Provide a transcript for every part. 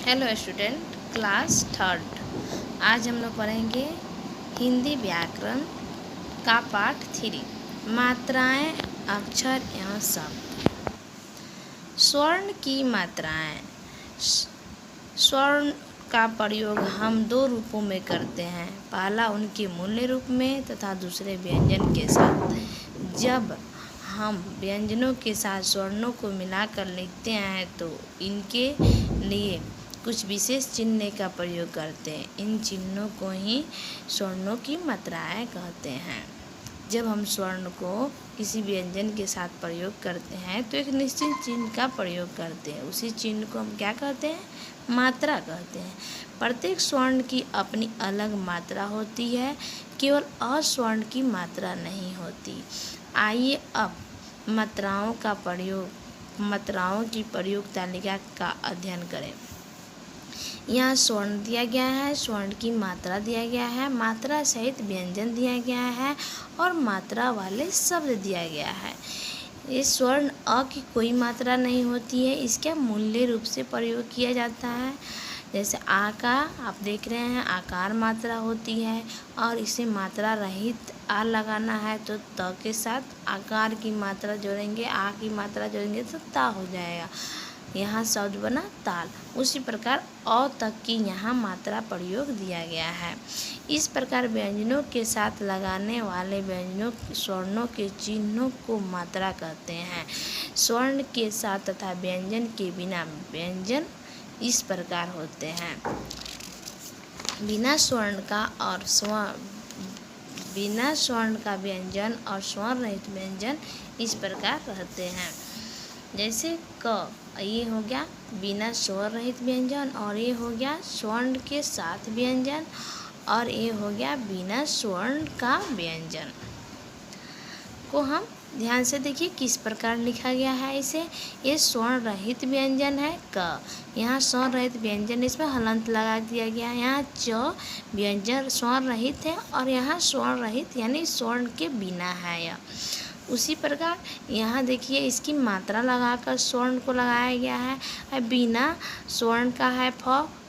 Hello student, class third. आज हम लोग पढ़ेंगे हिंदी व्याकरण का पाठ 3, मात्राएं, अक्षर एवं शब्द। स्वर्ण की मात्राएं। स्वर्ण का प्रयोग हम 2 रूपों में करते हैं। पहला उनके मूल्य रूप में तथा दूसरे व्यंजन के साथ। जब हम व्यंजनों के साथ स्वर्णों को मिलाकर लिखते हैं तो इनके लिए कुछ विशेष चिन्ह का प्रयोग करते हैं। इन चिन्हों को ही स्वर्णों की मात्राएं कहते हैं। जब हम स्वर्ण को किसी व्यंजन के साथ प्रयोग करते हैं तो एक निश्चित चिन्ह का प्रयोग करते हैं। उसी चिन्ह को हम क्या कहते हैं? मात्रा कहते हैं। प्रत्येक स्वर्ण की अपनी अलग मात्रा होती है, केवल अस्वर्ण की मात्रा नहीं होती। आइए अब मात्राओं की प्रयोग तालिका का अध्ययन करें। यहाँ स्वर्ण दिया गया है, स्वर्ण की मात्रा दिया गया है, मात्रा सहित व्यंजन दिया गया है और मात्रा वाले शब्द दिया गया है। इस स्वर्ण अ की कोई मात्रा नहीं होती है, इसका मूल्य रूप से प्रयोग किया जाता है। जैसे आ का आप देख रहे हैं, आकार मात्रा होती है और इसे मात्रा रहित आ लगाना है तो त के साथ आकार की मात्रा जोड़ेंगे, आ की मात्रा जोड़ेंगे तो ता हो जाएगा। यहाँ शब्द बना ताल। उसी प्रकार अ तक की यहाँ मात्रा प्रयोग दिया गया है। इस प्रकार व्यंजनों के साथ लगाने वाले व्यंजनों स्वर्णों के चिन्हों को मात्रा कहते हैं। स्वर्ण के साथ तथा व्यंजन के बिना व्यंजन इस प्रकार होते हैं। बिना स्वर्ण का व्यंजन और स्वर्ण रहित व्यंजन इस प्रकार रहते हैं। जैसे क, ये हो गया बिना स्वर्ण रहित व्यंजन और ये हो गया स्वर्ण के साथ व्यंजन और ये हो गया बिना स्वर्ण का व्यंजन। को हम ध्यान से देखिए किस प्रकार लिखा गया है इसे। ये स्वर्ण रहित व्यंजन है क, यहाँ स्वर्ण रहित व्यंजन, इसमें हलंत लगा दिया गया है। यहाँ च व्यंजन स्वर्ण रहित है और यहाँ स्वर्ण रहित यानी स्वर्ण के बिना है यह। उसी प्रकार यहाँ देखिए इसकी मात्रा लगाकर स्वर्ण को लगाया गया है। बिना स्वर्ण का है फ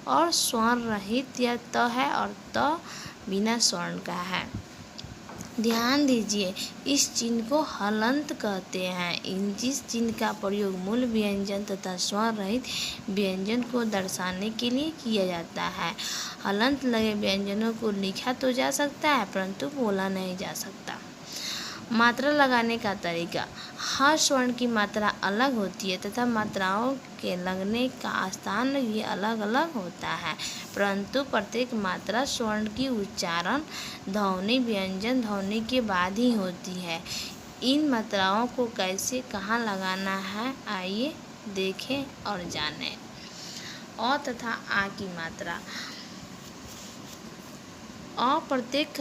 और स्वर्ण रहित या त है और त बिना स्वर्ण का है। ध्यान दीजिए, इस चिन्ह को हलंत कहते हैं। इस चिन्ह का प्रयोग मूल व्यंजन तथा स्वर्ण रहित व्यंजन को दर्शाने के लिए किया जाता है। हलंत लगे व्यंजनों को लिखा तो जा सकता है परंतु बोला नहीं जा सकता। मात्रा लगाने का तरीका। हर स्वर्ण की मात्रा अलग होती है तथा मात्राओं के लगने का स्थान भी अलग अलग होता है, परंतु प्रत्येक मात्रा स्वर्ण की उच्चारण ध्वनि व्यंजन ध्वनि के बाद ही होती है। इन मात्राओं को कैसे कहाँ लगाना है आइए देखें और जानें। अ तथा आ की मात्रा। अ प्रत्येक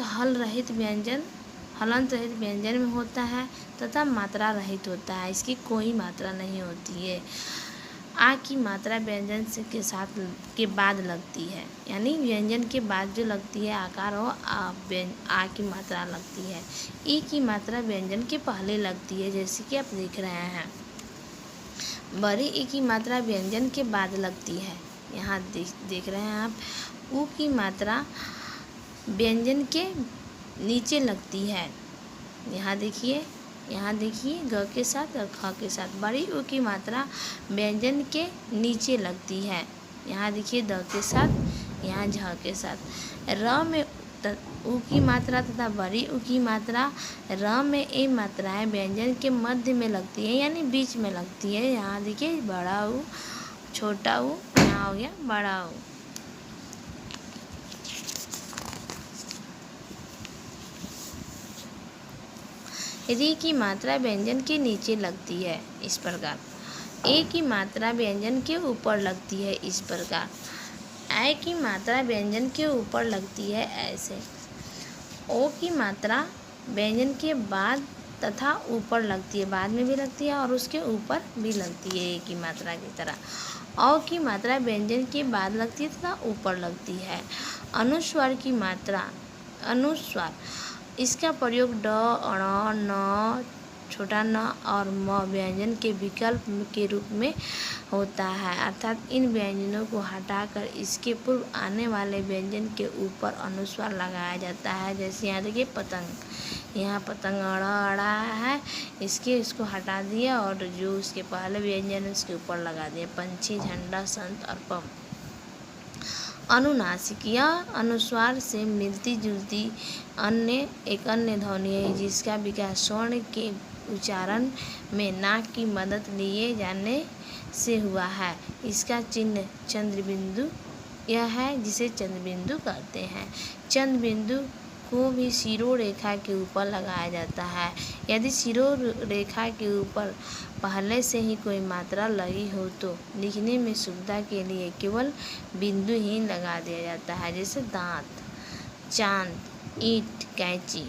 हलंत रहित व्यंजन में होता है तथा मात्रा रहित होता है, इसकी कोई मात्रा नहीं होती है। आ की मात्रा व्यंजन के बाद लगती है, यानी व्यंजन के बाद जो लगती है आकार हो आ की मात्रा लगती है। ई की मात्रा व्यंजन के पहले लगती है, जैसे कि आप देख रहे हैं। बड़ी ई की मात्रा व्यंजन के बाद लगती है, यहाँ देख रहे हैं आप। ऊ की मात्रा व्यंजन के नीचे लगती है, यहाँ देखिए ग के साथ और ख के साथ। बड़ी ऊ की मात्रा व्यंजन के नीचे लगती है, यहाँ देखिए द के साथ, यहाँ झ के साथ। र में ऊ की मात्रा तथा बड़ी ऊ की मात्रा र में ये मात्राएं व्यंजन के मध्य में लगती है यानी बीच में लगती है। यहाँ देखिए बड़ा ऊ, छोटा ऊ, यहाँ हो गया बड़ा ऊ। री की मात्रा व्यंजन के नीचे लगती है, इस प्रकार। ए की मात्रा व्यंजन के ऊपर लगती है, इस प्रकार। ऐ की मात्रा व्यंजन के ऊपर लगती है, ऐसे। ओ की मात्रा व्यंजन के बाद तथा ऊपर लगती है, बाद में भी लगती है और उसके ऊपर भी लगती है, ए की मात्रा की तरह। औ की मात्रा व्यंजन के बाद लगती है तथा ऊपर लगती है। अनुस्वार की मात्रा। अनुस्वार इसका प्रयोग ड, ण, न, छोटा न और म व्यंजन के विकल्प के रूप में होता है, अर्थात इन व्यंजनों को हटाकर इसके पूर्व आने वाले व्यंजन के ऊपर अनुस्वार लगाया जाता है। जैसे यहाँ देखिए पतंग, यहाँ पतंग अड़ा है, इसको हटा दिया और जो उसके पहले व्यंजन है उसके ऊपर लगा दिया। पंछी, झंडा, संत और पम। अनुनासिक, यह अनुस्वार से मिलती जुलती एक अन्य ध्वनि है जिसका विकास स्वर्ण के उच्चारण में नाक की मदद लिए जाने से हुआ है। इसका चिन्ह चंद्रबिंदु यह है जिसे चंद्रबिंदु कहते हैं। चंद्रबिंदु को भी शिरोरेखा के ऊपर लगाया जाता है। यदि शिरोरेखा के ऊपर पहले से ही कोई मात्रा लगी हो तो लिखने में सुविधा के लिए केवल बिंदु ही लगा दिया जाता है, जैसे दांत, चांद, ईंट, कैंची।